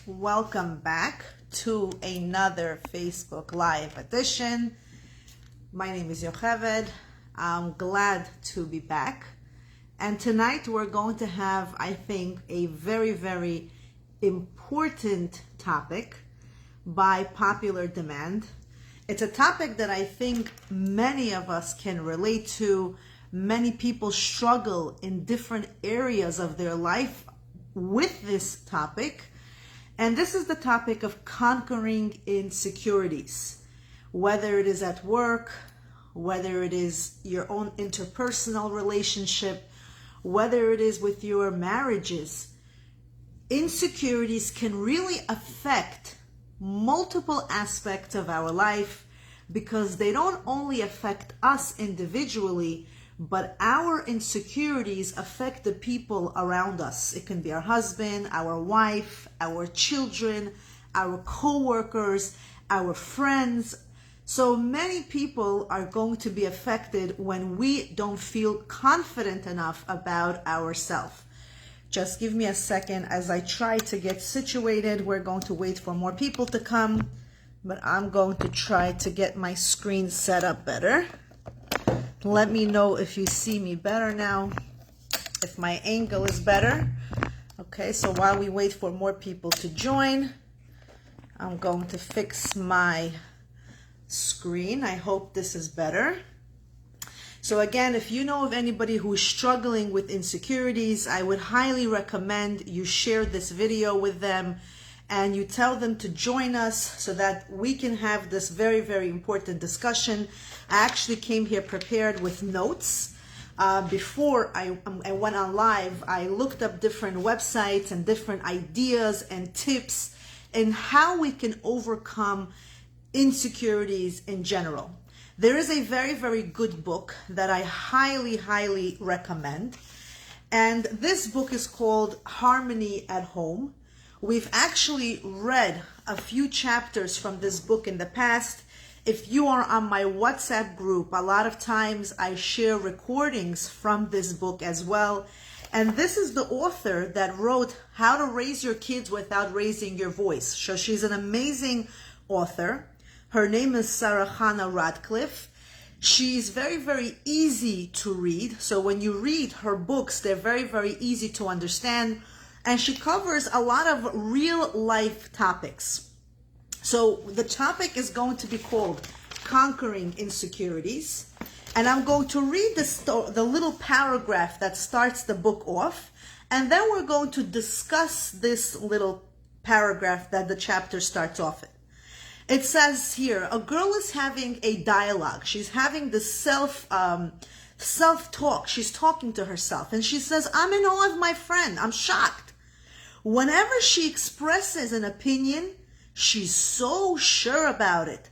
Welcome back to another Facebook Live edition. My name is Yocheved. I'm glad to be back. And tonight we're going to have, I think, a very, very important topic by popular demand. It's a topic that I think many of us can relate to. Many people struggle in different areas of their life with this topic. And this is the topic of conquering insecurities, whether it is at work, whether it is your own interpersonal relationship, whether it is with your marriages. Insecurities can really affect multiple aspects of our life because they don't only affect us individually, but our insecurities affect the people around us. It can be our husband, our wife, our children, our co-workers, our friends. So many people are going to be affected when we don't feel confident enough about ourselves. Just give me a second as I try to get situated. We're going to wait for more people to come, but I'm going to try to get my screen set up better. Let me know if you see me better now, if my angle is better. Okay, so while we wait for more people to join, I'm going to fix my screen. I hope this is better. So again, if you know of anybody who is struggling with insecurities, I would highly recommend you share this video with them and you tell them to join us so that we can have this very, very important discussion. I actually came here prepared with notes. Before I went on live, I looked up different websites and different ideas and tips in how we can overcome insecurities in general. There is a very, very good book that I highly, highly recommend. And this book is called Harmony at Home. We've actually read a few chapters from this book in the past. If you are on my WhatsApp group, a lot of times I share recordings from this book as well. And this is the author that wrote How to Raise Your Kids Without Raising Your Voice. So she's an amazing author. Her name is Sarah Hannah Radcliffe. She's very, very easy to read. So when you read her books, they're very, very easy to understand. And she covers a lot of real life topics. So the topic is going to be called Conquering Insecurities. And I'm going to read the little paragraph that starts the book off. And then we're going to discuss this little paragraph that the chapter starts off in. It says here, a girl is having a dialogue. She's having this self-talk. She's talking to herself. And she says, I'm in awe of my friend. I'm shocked. Whenever she expresses an opinion, she's so sure about it.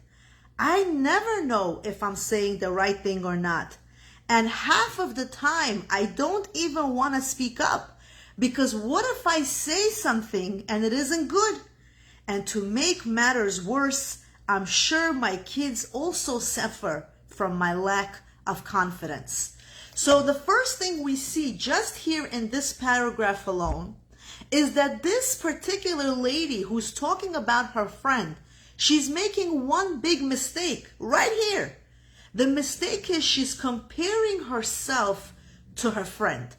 I never know if I'm saying the right thing or not. And half of the time, I don't even want to speak up. Because what if I say something and it isn't good? And to make matters worse, I'm sure my kids also suffer from my lack of confidence. So the first thing we see just here in this paragraph alone is that this particular lady who's talking about her friend, she's making one big mistake right here. The mistake is she's comparing herself to her friend.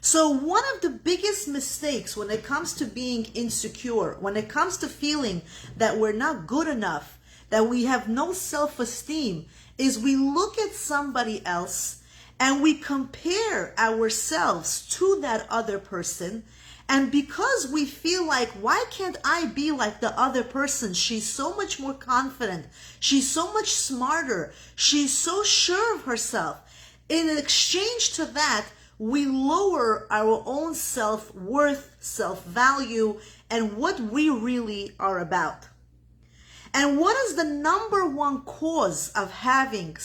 So one of the biggest mistakes when it comes to being insecure, when it comes to feeling that we're not good enough, that we have no self-esteem, is we look at somebody else and we compare ourselves to that other person. And because we feel like, why can't I be like the other person? She's so much more confident. She's so much smarter. She's so sure of herself. In exchange to that, we lower our own self-worth, self-value, and what we really are about. And what is the number one cause of having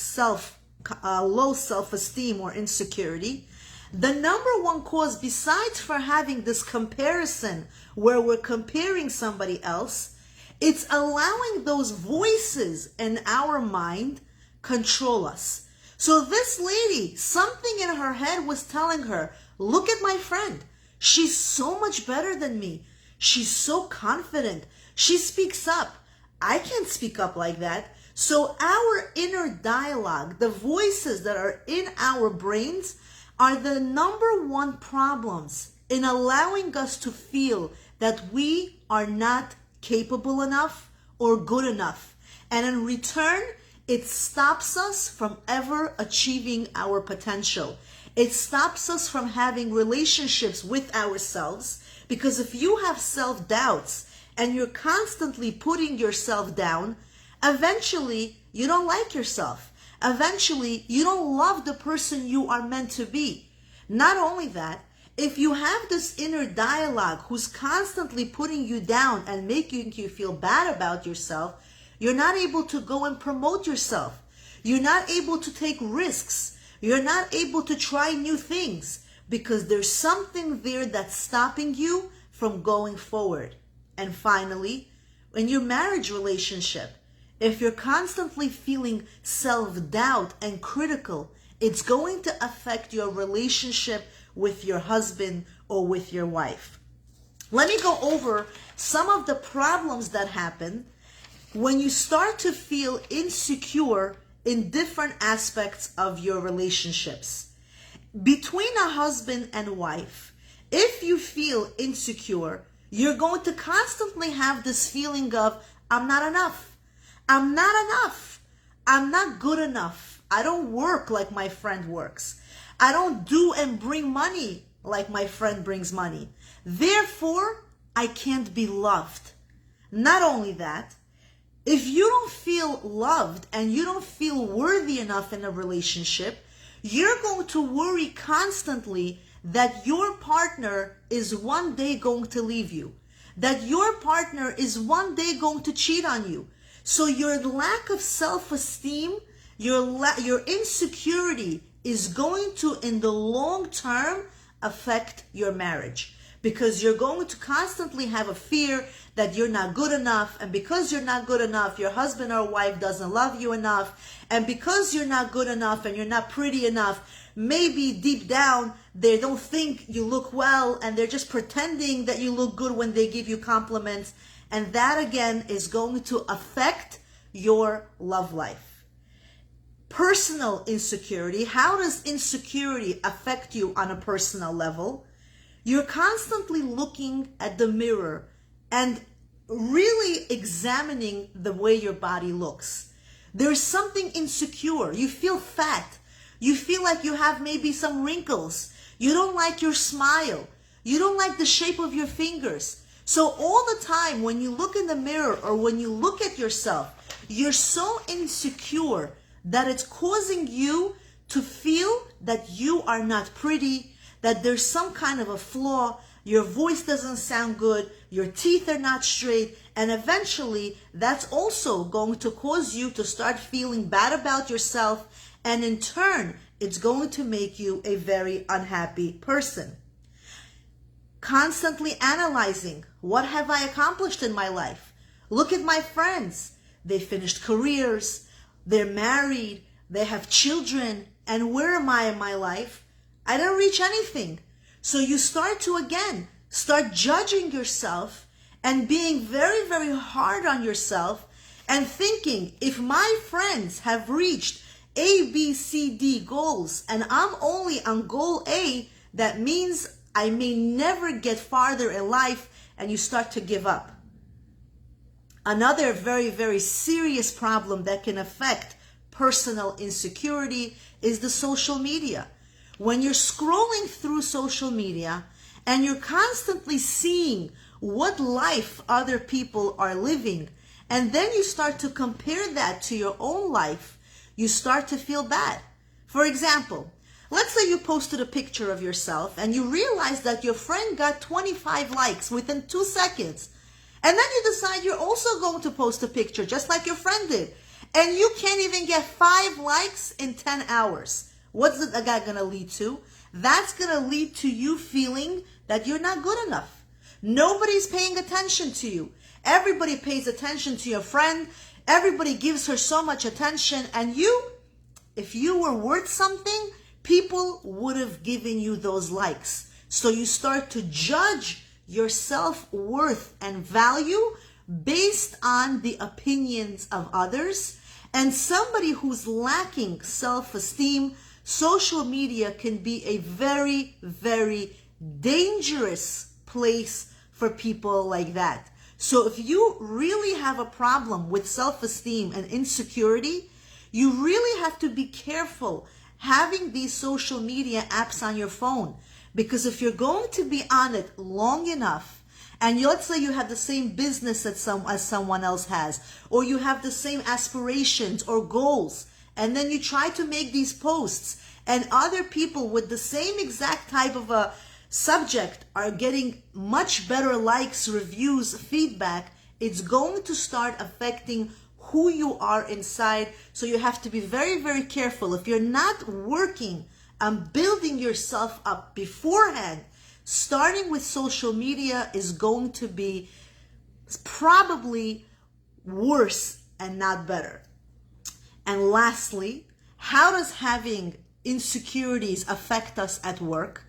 low self-esteem or insecurity? The number one cause, besides for having this comparison where we're comparing somebody else, it's allowing those voices in our mind control us. So this lady, something in her head was telling her, look at my friend. She's so much better than me. She's so confident. She speaks up. I can't speak up like that. So our inner dialogue, the voices that are in our brains, are the number one problems in allowing us to feel that we are not capable enough or good enough. And in return, it stops us from ever achieving our potential. It stops us from having relationships with ourselves, because if you have self-doubts and you're constantly putting yourself down, eventually you don't like yourself. Eventually you don't love the person you are meant to be. Not only that, if you have this inner dialogue who's constantly putting you down and making you feel bad about yourself, you're not able to go and promote yourself. You're not able to take risks. You're not able to try new things because there's something there that's stopping you from going forward. And finally, in your marriage relationship, if you're constantly feeling self-doubt and critical, it's going to affect your relationship with your husband or with your wife. Let me go over some of the problems that happen when you start to feel insecure in different aspects of your relationships. Between a husband and wife, if you feel insecure, you're going to constantly have this feeling of, I'm not enough. I'm not enough. I'm not good enough. I don't work like my friend works. I don't do and bring money like my friend brings money. Therefore, I can't be loved. Not only that, if you don't feel loved and you don't feel worthy enough in a relationship, you're going to worry constantly that your partner is one day going to leave you, that your partner is one day going to cheat on you. So your lack of self-esteem, your insecurity is going to, in the long term, affect your marriage, because you're going to constantly have a fear that you're not good enough, and because you're not good enough, your husband or wife doesn't love you enough, and because you're not good enough and you're not pretty enough, maybe deep down they don't think you look well and they're just pretending that you look good when they give you compliments, and that again is going to affect your love life. Personal insecurity. How does insecurity affect you on a personal level? You're constantly looking at the mirror and really examining the way your body looks. There's something insecure. You feel fat. You feel like you have maybe some wrinkles. You don't like your smile. You don't like the shape of your fingers. So all the time when you look in the mirror or when you look at yourself, you're so insecure that it's causing you to feel that you are not pretty, that there's some kind of a flaw, your voice doesn't sound good, your teeth are not straight, and eventually that's also going to cause you to start feeling bad about yourself, and in turn, it's going to make you a very unhappy person. Constantly analyzing, what have I accomplished in my life? Look at my friends. They finished careers, they're married, they have children, and where am I in my life? I didn't reach anything. So you start to again start judging yourself and being very, very hard on yourself and thinking, if my friends have reached A, B, C, D goals and I'm only on goal A, that means I may never get farther in life, and you start to give up. Another very, very serious problem that can affect personal insecurity is the social media. When you're scrolling through social media and you're constantly seeing what life other people are living, and then you start to compare that to your own life, you start to feel bad. For example, let's say you posted a picture of yourself and you realize that your friend got 25 likes within 2 seconds. And then you decide you're also going to post a picture just like your friend did. And you can't even get 5 likes in 10 hours. What's that going to lead to? That's going to lead to you feeling that you're not good enough. Nobody's paying attention to you. Everybody pays attention to your friend. Everybody gives her so much attention. And you, if you were worth something, people would have given you those likes. So you start to judge your self-worth and value based on the opinions of others. And somebody who's lacking self-esteem, social media can be a very, very dangerous place for people like that. So if you really have a problem with self-esteem and insecurity, you really have to be careful having these social media apps on your phone. Because if you're going to be on it long enough, and let's say you have the same business as someone else has, or you have the same aspirations or goals, and then you try to make these posts, and other people with the same exact type of a subject are getting much better likes, reviews, feedback, it's going to start affecting who you are inside. So you have to be very, very careful. If you're not working on building yourself up beforehand, starting with social media is going to be probably worse and not better. And lastly, how does having insecurities affect us at work?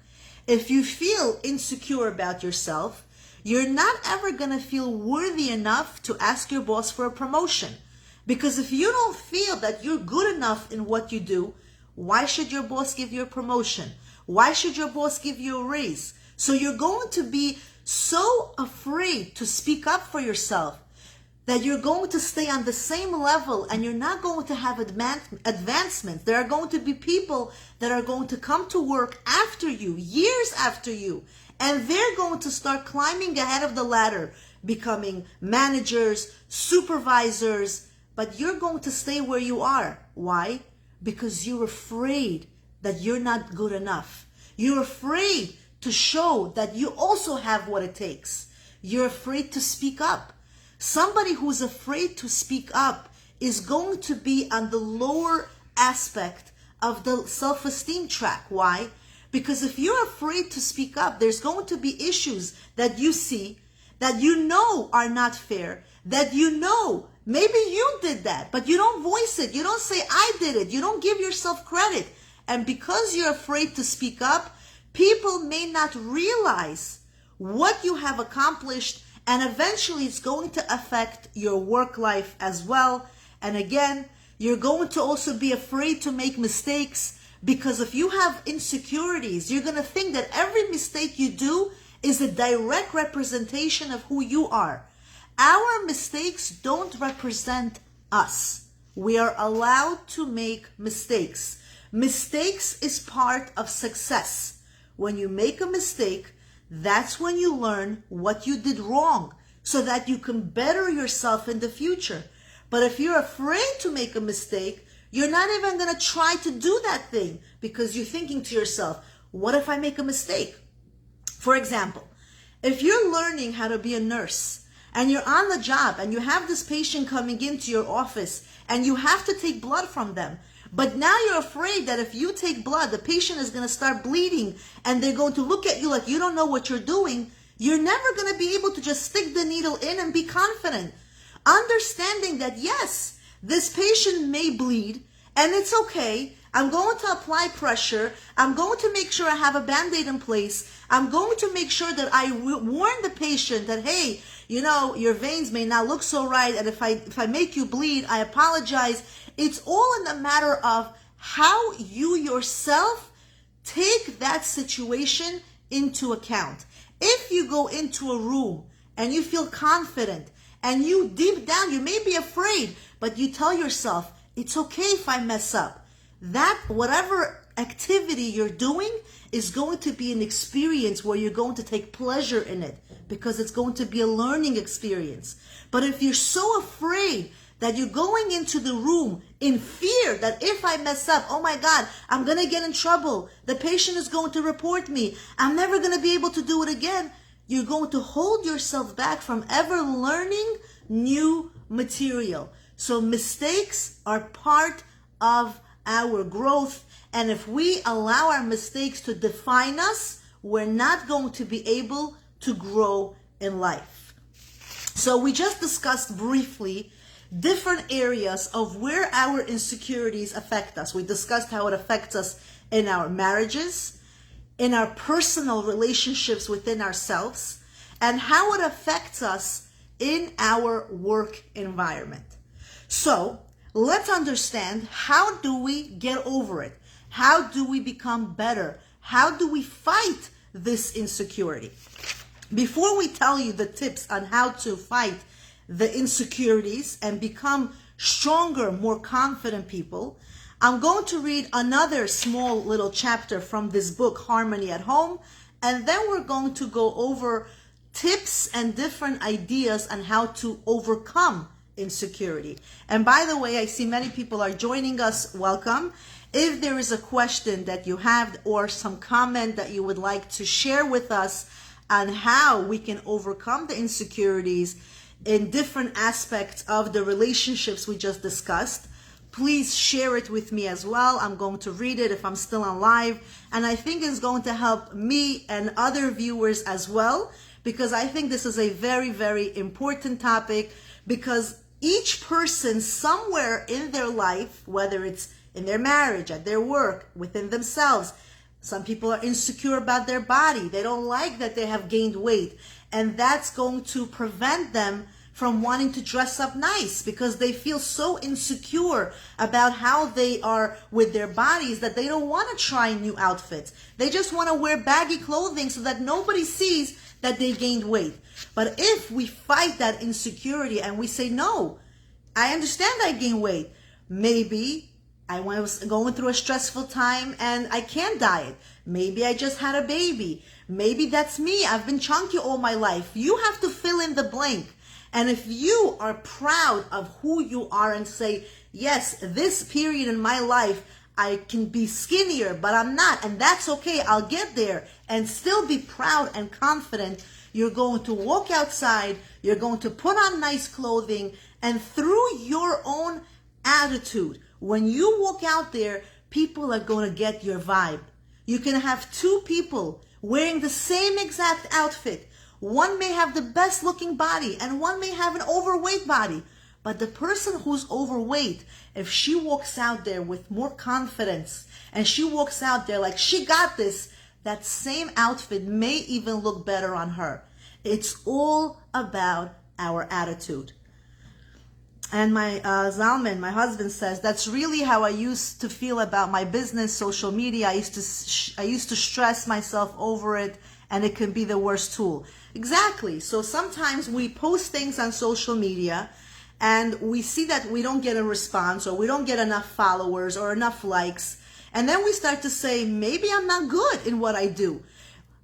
If you feel insecure about yourself, you're not ever going to feel worthy enough to ask your boss for a promotion. Because if you don't feel that you're good enough in what you do, why should your boss give you a promotion? Why should your boss give you a raise? So you're going to be so afraid to speak up for yourself that you're going to stay on the same level and you're not going to have advancements. There are going to be people that are going to come to work after you, years after you, and they're going to start climbing ahead of the ladder, becoming managers, supervisors, but you're going to stay where you are. Why? Because you're afraid that you're not good enough. You're afraid to show that you also have what it takes. You're afraid to speak up. Somebody who's afraid to speak up is going to be on the lower aspect of the self-esteem track. Why? Because if you're afraid to speak up, there's going to be issues that you see, that you know are not fair, that you know maybe you did that, but you don't voice it. You don't say, I did it. You don't give yourself credit. And because you're afraid to speak up, people may not realize what you have accomplished, and eventually it's going to affect your work life as well. And again, you're going to also be afraid to make mistakes, because if you have insecurities, you're going to think that every mistake you do is a direct representation of who you are. Our mistakes don't represent us. We are allowed to make mistakes. Mistakes is part of success. When you make a mistake, that's when you learn what you did wrong so that you can better yourself in the future. But if you're afraid to make a mistake, you're not even going to try to do that thing because you're thinking to yourself, what if I make a mistake? For example, if you're learning how to be a nurse and you're on the job and you have this patient coming into your office and you have to take blood from them, but now you're afraid that if you take blood, the patient is going to start bleeding and they're going to look at you like you don't know what you're doing, you're never going to be able to just stick the needle in and be confident. Understanding that, yes, this patient may bleed and it's okay. I'm going to apply pressure. I'm going to make sure I have a Band-Aid in place. I'm going to make sure that I warn the patient that, hey, you know, your veins may not look so right, and if I make you bleed, I apologize. It's all in the matter of how you yourself take that situation into account. If you go into a room and you feel confident and you deep down, you may be afraid, but you tell yourself, it's okay if I mess up. That whatever activity you're doing is going to be an experience where you're going to take pleasure in it because it's going to be a learning experience. But if you're so afraid that you're going into the room in fear that if I mess up, oh my God, I'm going to get in trouble. The patient is going to report me. I'm never going to be able to do it again. You're going to hold yourself back from ever learning new material. So mistakes are part of our growth. And if we allow our mistakes to define us, we're not going to be able to grow in life. So we just discussed briefly different areas of where our insecurities affect us. We discussed how it affects us in our marriages, in our personal relationships within ourselves, and how it affects us in our work environment. So let's understand, how do we get over it? How do we become better? How do we fight this insecurity? Before we tell you the tips on how to fight the insecurities and become stronger, more confident people, I'm going to read another small little chapter from this book, Harmony at Home, and then we're going to go over tips and different ideas on how to overcome insecurity. And by the way, I see many people are joining us. Welcome. If there is a question that you have or some comment that you would like to share with us on how we can overcome the insecurities in different aspects of the relationships we just discussed, please share it with me as well. I'm going to read it if I'm still on live. And I think it's going to help me and other viewers as well, because I think this is a very, very important topic, because each person somewhere in their life, whether it's in their marriage, at their work, within themselves, some people are insecure about their body. They don't like that they have gained weight. And that's going to prevent them from wanting to dress up nice, because they feel so insecure about how they are with their bodies that they don't want to try new outfits. They just want to wear baggy clothing so that nobody sees that they gained weight. But if we fight that insecurity and we say, no, I understand I gained weight. Maybe I was going through a stressful time and I can't diet. Maybe I just had a baby. Maybe that's me. I've been chunky all my life. You have to fill in the blank. And if you are proud of who you are and say, yes, this period in my life, I can be skinnier, but I'm not, and that's okay, I'll get there, and still be proud and confident, you're going to walk outside, you're going to put on nice clothing, and through your own attitude, when you walk out there, people are going to get your vibe. You can have two people wearing the same exact outfit. One may have the best looking body and one may have an overweight body. But the person who's overweight, if she walks out there with more confidence and she walks out there like she got this, that same outfit may even look better on her. It's all about our attitude. And my Zalman, my husband, says, that's really how I used to feel about my business, social media. I used to stress myself over it, and it can be the worst tool. Exactly. So sometimes we post things on social media and we see that we don't get a response, or we don't get enough followers or enough likes. And then we start to say, maybe I'm not good in what I do.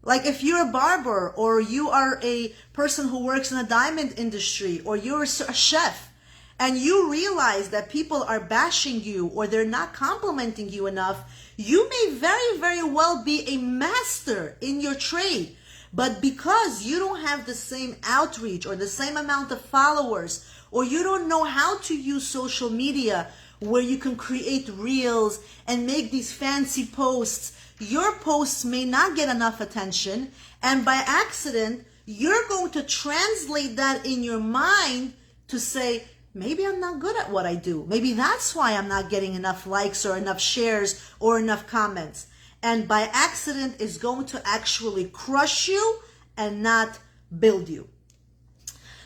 Like if you're a barber, or you are a person who works in the diamond industry, or you're a chef, and you realize that people are bashing you or they're not complimenting you enough, you may very, very well be a master in your trade. But because you don't have the same outreach or the same amount of followers, or you don't know how to use social media where you can create reels and make these fancy posts, your posts may not get enough attention. And by accident, you're going to translate that in your mind to say, maybe I'm not good at what I do. Maybe that's why I'm not getting enough likes or enough shares or enough comments. And by accident is going to actually crush you and not build you.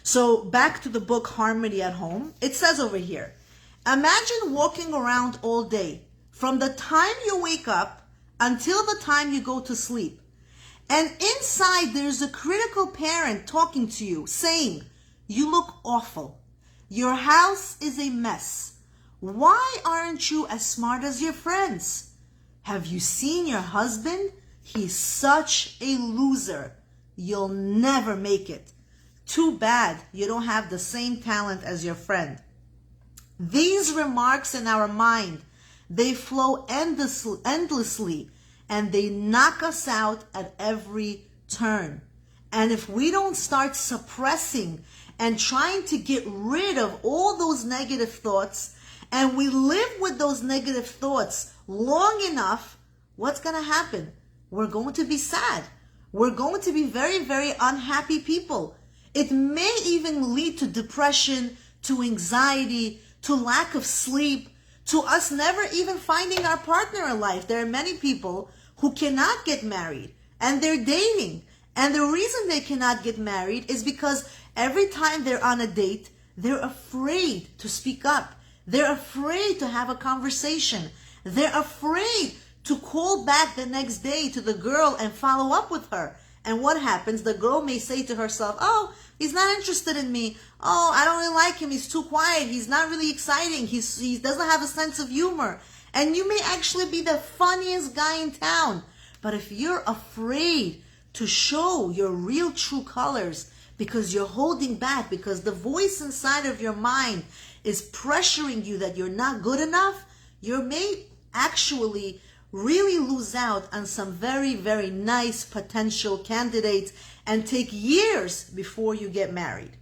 So back to the book, Harmony at Home. It says over here, imagine walking around all day, from the time you wake up until the time you go to sleep. And inside there's a critical parent talking to you, saying, you look awful. Your house is a mess. Why aren't you as smart as your friends? Have you seen your husband? He's such a loser. You'll never make it. Too bad you don't have the same talent as your friend. These remarks in our mind, they flow endlessly, and they knock us out at every turn. And if we don't start suppressing and trying to get rid of all those negative thoughts, and we live with those negative thoughts long enough, what's going to happen? We're going to be sad. We're going to be very, very unhappy people. It may even lead to depression, to anxiety, to lack of sleep, to us never even finding our partner in life. There are many people who cannot get married, and they're dating, And the reason they cannot get married is because every time they're on a date, they're afraid to speak up. They're afraid to have a conversation. They're afraid to call back the next day to the girl and follow up with her. And what happens? The girl may say to herself, oh, he's not interested in me. Oh, I don't really like him. He's too quiet. He's not really exciting. He doesn't have a sense of humor. And you may actually be the funniest guy in town. But if you're afraid to show your real true colors because you're holding back, because the voice inside of your mind is pressuring you that you're not good enough, you may actually really lose out on some very, very nice potential candidates and take years before you get married.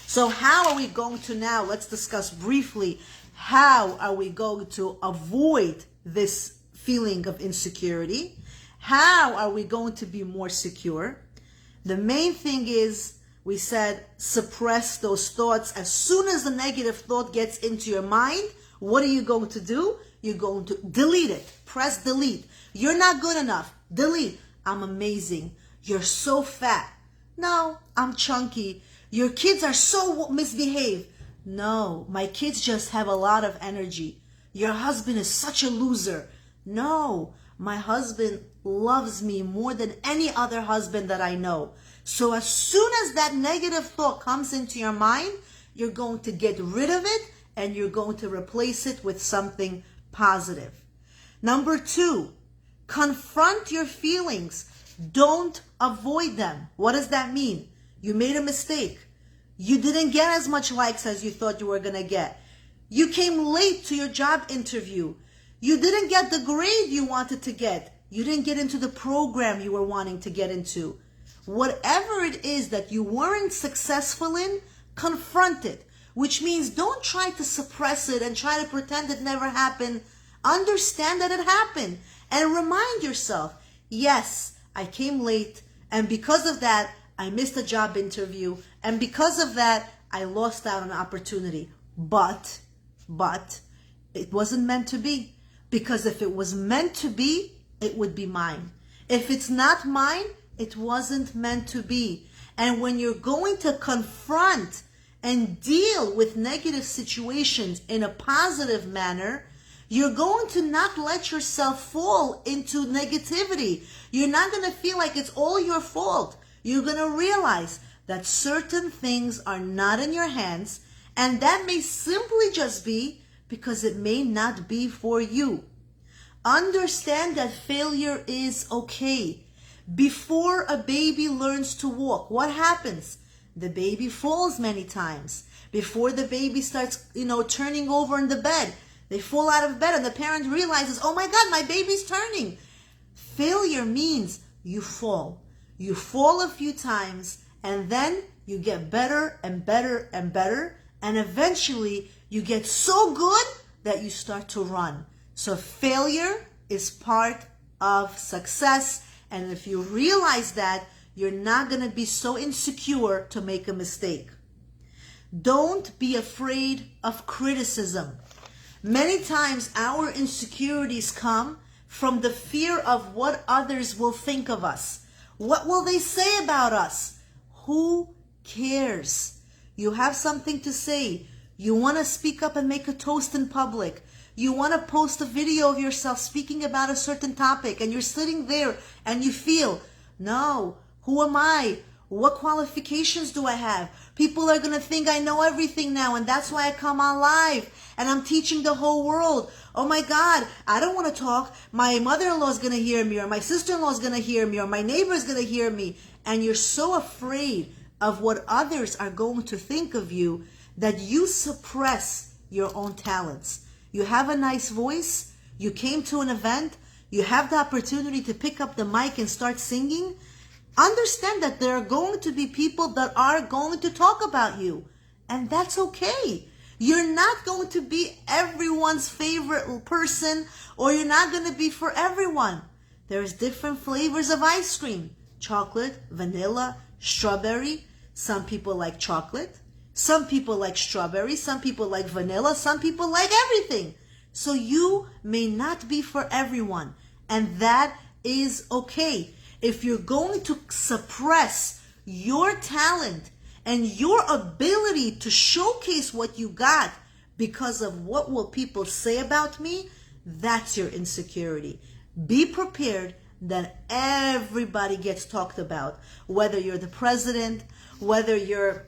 So how are we going to now, let's discuss briefly, how are we going to avoid this feeling of insecurity? How are we going to be more secure? The main thing is, we said, suppress those thoughts. As soon as the negative thought gets into your mind, what are you going to do? You're going to delete it. Press delete. You're not good enough. Delete. I'm amazing. You're so fat. No, I'm chunky. Your kids are so misbehaved. No, my kids just have a lot of energy. Your husband is such a loser. No, my husband loves me more than any other husband that I know. So as soon as that negative thought comes into your mind, you're going to get rid of it and you're going to replace it with something positive. Number 2, confront your feelings. Don't avoid them. What does that mean? You made a mistake. You didn't get as much likes as you thought you were going to get. You came late to your job interview. You didn't get the grade you wanted to get. You didn't get into the program you were wanting to get into. Whatever it is that you weren't successful in, confront it. Which means don't try to suppress it and try to pretend it never happened. Understand that it happened. And remind yourself, yes, I came late. And because of that, I missed a job interview. And because of that, I lost out on an opportunity. But it wasn't meant to be. Because if it was meant to be, it would be mine. If it's not mine, it wasn't meant to be. And when you're going to confront and deal with negative situations in a positive manner, you're going to not let yourself fall into negativity. You're not going to feel like it's all your fault. You're going to realize that certain things are not in your hands, and that may simply just be because it may not be for you. Understand that failure is okay. Before a baby learns to walk, what happens? The baby falls many times. Before the baby starts, turning over in the bed, they fall out of bed and the parent realizes, oh my God, my baby's turning. Failure means you fall. You fall a few times and then you get better and better and better. And eventually you get so good that you start to run. So failure is part of success. And if you realize that, you're not going to be so insecure to make a mistake. Don't be afraid of criticism. Many times our insecurities come from the fear of what others will think of us. What will they say about us? Who cares? You have something to say. You want to speak up and make a toast in public. You want to post a video of yourself speaking about a certain topic, and you're sitting there and you feel, no, who am I? What qualifications do I have? People are going to think I know everything now, and that's why I come on live and I'm teaching the whole world. Oh my God, I don't want to talk. My mother-in-law is going to hear me, or my sister-in-law is going to hear me, or my neighbor is going to hear me. And you're so afraid of what others are going to think of you that you suppress your own talents. You have a nice voice. You came to an event. You have the opportunity to pick up the mic and start singing. Understand that there are going to be people that are going to talk about you. And that's okay. You're not going to be everyone's favorite person, or you're not going to be for everyone. There's different flavors of ice cream. Chocolate, vanilla, strawberry. Some people like chocolate. Some people like strawberry. Some people like vanilla. Some people like everything. So you may not be for everyone. And that is okay. if you're going to suppress your talent and your ability to showcase what you got because of what will people say about me, that's your insecurity. Be prepared that everybody gets talked about, whether you're the president, whether you're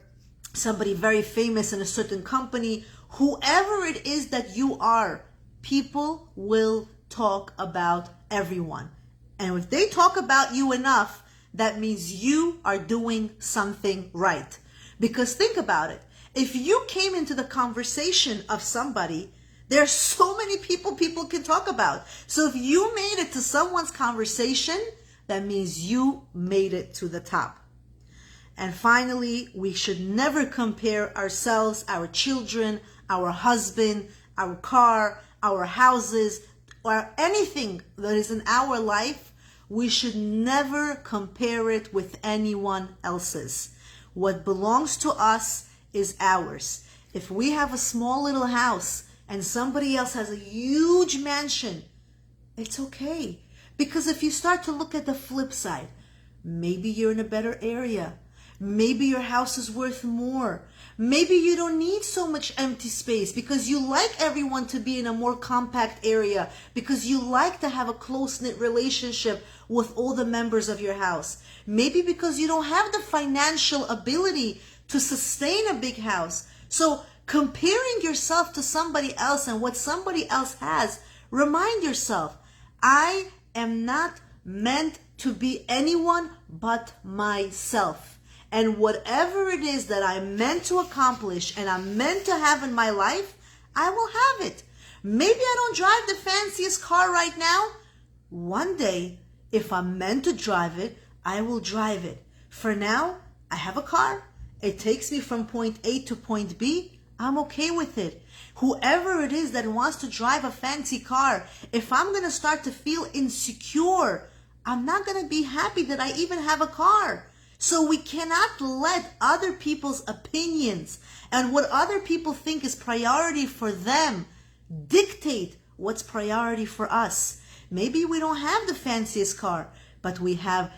somebody very famous in a certain company, whoever it is that you are, people will talk about everyone. And if they talk about you enough, that means you are doing something right. Because think about it. If you came into the conversation of somebody, there are so many people can talk about. So if you made it to someone's conversation, that means you made it to the top. And finally, we should never compare ourselves, our children, our husband, our car, our houses, or anything that is in our life. We should never compare it with anyone else's. What belongs to us is ours. If we have a small little house and somebody else has a huge mansion, it's okay. Because if you start to look at the flip side, maybe you're in a better area. Maybe your house is worth more. Maybe you don't need so much empty space because you like everyone to be in a more compact area, because you like to have a close-knit relationship with all the members of your house. Maybe because you don't have the financial ability to sustain a big house. So comparing yourself to somebody else and what somebody else has, remind yourself, I am not meant to be anyone but myself. And whatever it is that I'm meant to accomplish and I'm meant to have in my life, I will have it. Maybe I don't drive the fanciest car right now. One day, if I'm meant to drive it, I will drive it. For now, I have a car. It takes me from point A to point B. I'm okay with it. Whoever it is that wants to drive a fancy car, if I'm going to start to feel insecure, I'm not going to be happy that I even have a car. So we cannot let other people's opinions and what other people think is priority for them dictate what's priority for us. Maybe we don't have the fanciest car, but we have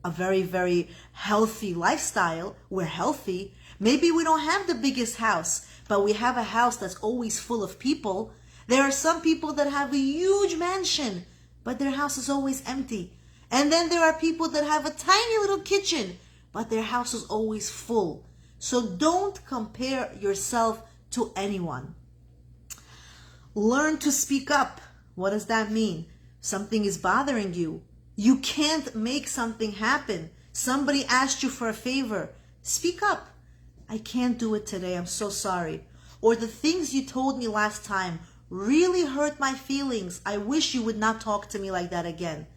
a very, very healthy lifestyle. We're healthy. Maybe we don't have the biggest house, but we have a house that's always full of people. There are some people that have a huge mansion, but their house is always empty. And then there are people that have a tiny little kitchen, but their house is always full. So don't compare yourself to anyone. Learn to speak up. What does that mean? Something is bothering you. You can't make something happen. Somebody asked you for a favor. Speak up. I can't do it today. I'm so sorry. Or the things you told me last time really hurt my feelings. I wish you would not talk to me like that again.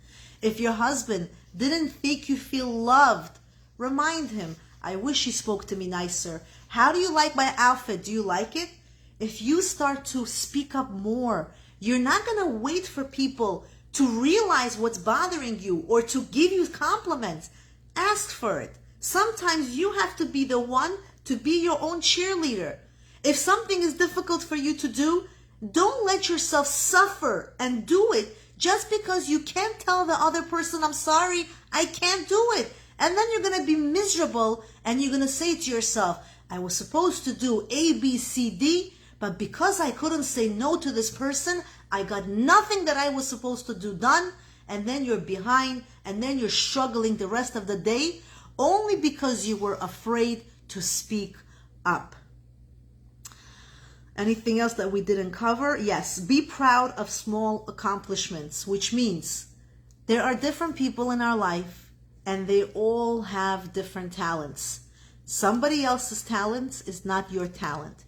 If your husband didn't make you feel loved, remind him, I wish he spoke to me nicer. How do you like my outfit? Do you like it? If you start to speak up more, you're not going to wait for people to realize what's bothering you or to give you compliments. Ask for it. Sometimes you have to be the one to be your own cheerleader. If something is difficult for you to do, don't let yourself suffer and do it just because you can't tell the other person, I'm sorry, I can't do it. And then you're going to be miserable and you're going to say to yourself, I was supposed to do A, B, C, D, but because I couldn't say no to this person, I got nothing that I was supposed to do done. And then you're behind and then you're struggling the rest of the day only because you were afraid to speak up. Anything else that we didn't cover? Yes, be proud of small accomplishments, which means there are different people in our life and they all have different talents. Somebody else's talents is not your talent.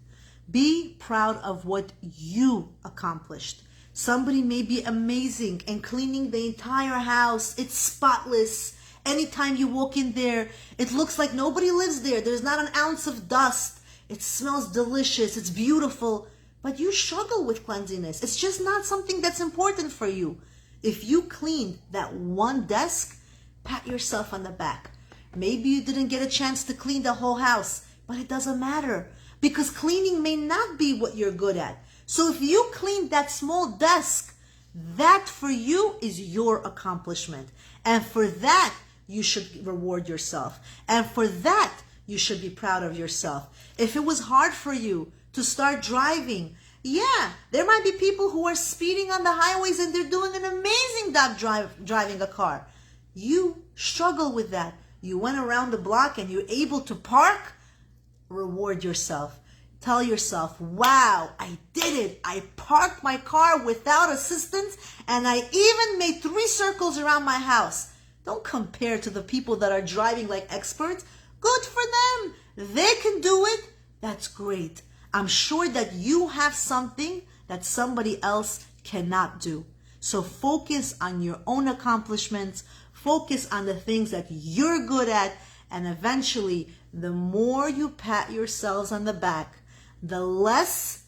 Be proud of what you accomplished. Somebody may be amazing and cleaning the entire house. It's spotless. Anytime you walk in there, it looks like nobody lives there. There's not an ounce of dust. It smells delicious. It's beautiful. But you struggle with cleanliness. It's just not something that's important for you. If you cleaned that one desk, pat yourself on the back. Maybe you didn't get a chance to clean the whole house, but it doesn't matter because cleaning may not be what you're good at. So if you cleaned that small desk, That for you is your accomplishment. And for that, you should reward yourself. And for that, you should be proud of yourself. If it was hard for you to start driving, yeah, there might be people who are speeding on the highways and they're doing an amazing job driving a car. You struggle with that. You went around the block and you're able to park. Reward yourself. Tell yourself, wow, I did it. I parked my car without assistance and I even made 3 circles around my house. Don't compare to the people that are driving like experts. Good for them. They can do it. That's great. I'm sure that you have something that somebody else cannot do. So focus on your own accomplishments. Focus on the things that you're good at. And eventually, the more you pat yourselves on the back, the less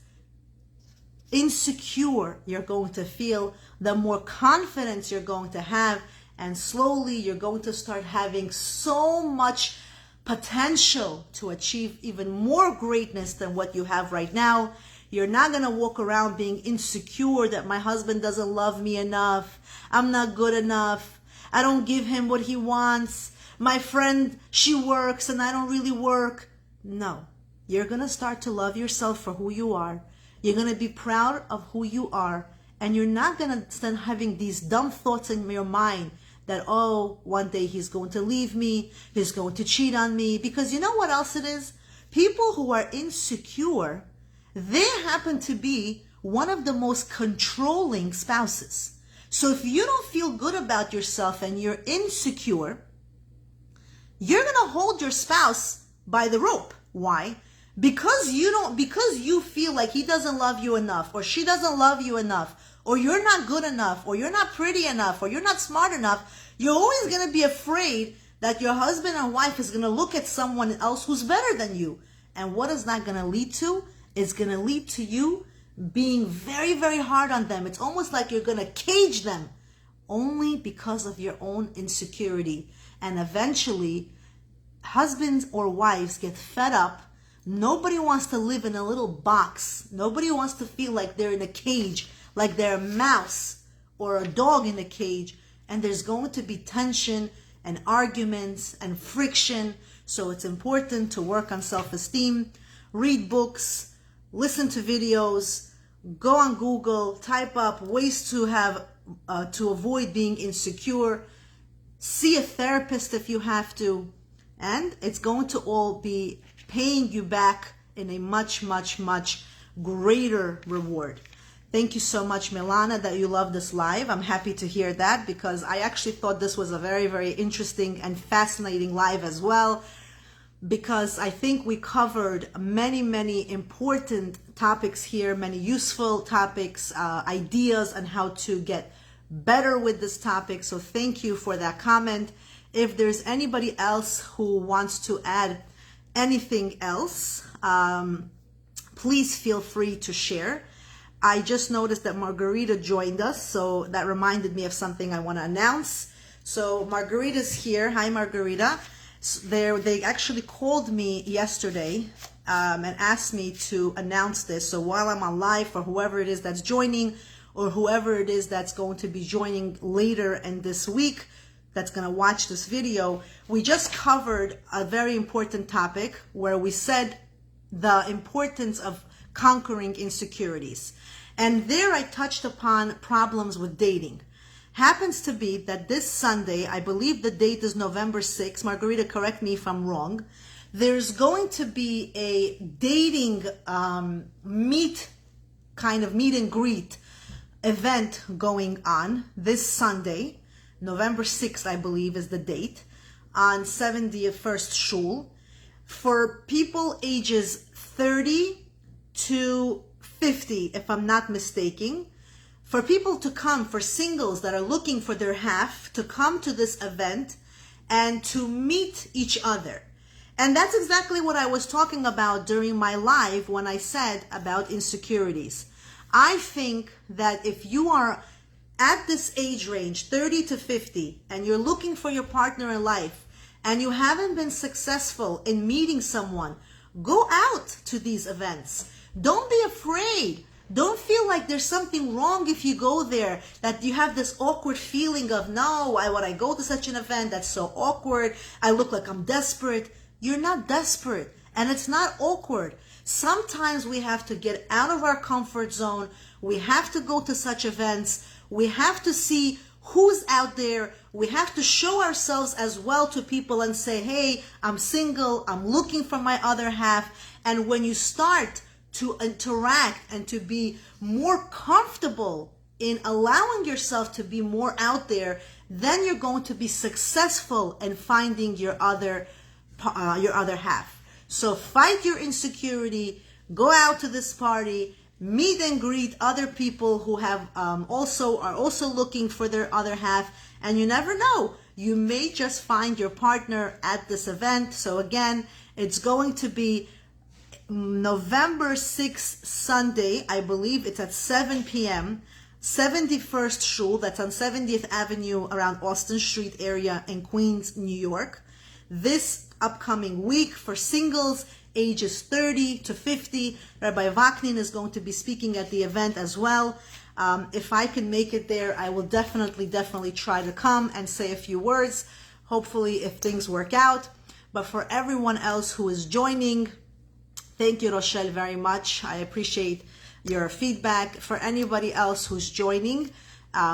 insecure you're going to feel, the more confidence you're going to have, and slowly you're going to start having so much potential to achieve even more greatness than what you have right now. You're not going to walk around being insecure that my husband doesn't love me enough, I'm not good enough, I don't give him what he wants, my friend, she works and I don't really work. No. You're going to start to love yourself for who you are. You're going to be proud of who you are. And you're not going to start having these dumb thoughts in your mind that, oh, one day he's going to leave me, he's going to cheat on me. Because you know what else it is? People who are insecure, they happen to be one of the most controlling spouses. So if you don't feel good about yourself and you're insecure, you're going to hold your spouse by the rope. Why? Because you feel like he doesn't love you enough, or she doesn't love you enough, or you're not good enough, or you're not pretty enough, or you're not smart enough, you're always going to be afraid that your husband and wife is going to look at someone else who's better than you. And what is that going to lead to? It's going to lead to you being very, very hard on them. It's almost like you're going to cage them only because of your own insecurity. And eventually, husbands or wives get fed up. Nobody wants to live in a little box. Nobody wants to feel like they're in a cage, like they're a mouse or a dog in a cage. And there's going to be tension and arguments and friction. So it's important to work on self-esteem, read books, listen to videos, go on Google, type up ways to avoid being insecure, see a therapist if you have to, and it's going to all be paying you back in a much, much, much greater reward. Thank you so much, Milana, that you love this live. I'm happy to hear that because I actually thought this was a very, very interesting and fascinating live as well, because I think we covered many, many important topics here, many useful topics, ideas on how to get better with this topic. So thank you for that comment. If there's anybody else who wants to add anything else, please feel free to share. I just noticed that Margarita joined us, so that reminded me of something I want to announce. So Margarita's here. Hi, Margarita. They actually called me yesterday and asked me to announce this. So while I'm on live, for whoever it is that's joining, or whoever it is that's going to be joining later in this week, that's going to watch this video, we just covered a very important topic where we said the importance of conquering insecurities. And there I touched upon problems with dating. Happens to be that this Sunday, I believe the date is November 6th, Margarita, correct me if I'm wrong, there's going to be a dating meet and greet event going on this Sunday. November 6th, I believe, is the date, on 71st Shul, for people ages 30 to 50, if I'm not mistaken, for people to come, for singles that are looking for their half, to come to this event and to meet each other. And that's exactly what I was talking about during my live when I said about insecurities. I think that if you are at this age range, 30 to 50, and you're looking for your partner in life, and you haven't been successful in meeting someone, go out to these events. Don't be afraid. Don't feel like there's something wrong if you go there, that you have this awkward feeling of, no, why would I go to such an event? That's so awkward. I look like I'm desperate. You're not desperate, and it's not awkward. Sometimes we have to get out of our comfort zone. We have to go to such events. We have to see who's out there. We have to show ourselves as well to people and say, hey, I'm single. I'm looking for my other half. And when you start to interact and to be more comfortable in allowing yourself to be more out there, then you're going to be successful in finding your other half. So fight your insecurity, go out to this party, meet and greet other people who have are also looking for their other half, and you never know, you may just find your partner at this event. So again, it's going to be November 6th, Sunday, I believe it's at 7 p.m., 71st Shul, that's on 70th Avenue around Austin Street area in Queens, New York. This upcoming week for singles ages 30 to 50, Rabbi Vaknin is going to be speaking at the event as well. If I can make it there, I will definitely try to come and say a few words, hopefully if things work out. But for everyone else who is joining, thank you, Rochelle, very much. I appreciate your feedback. For anybody else who's joining,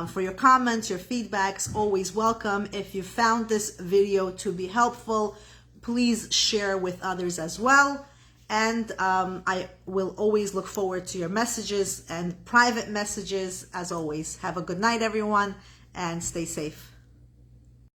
for your comments, your feedbacks, always welcome. If you found this video to be helpful, please share with others as well. And I will always look forward to your messages and private messages as always. Have a good night, everyone, and stay safe.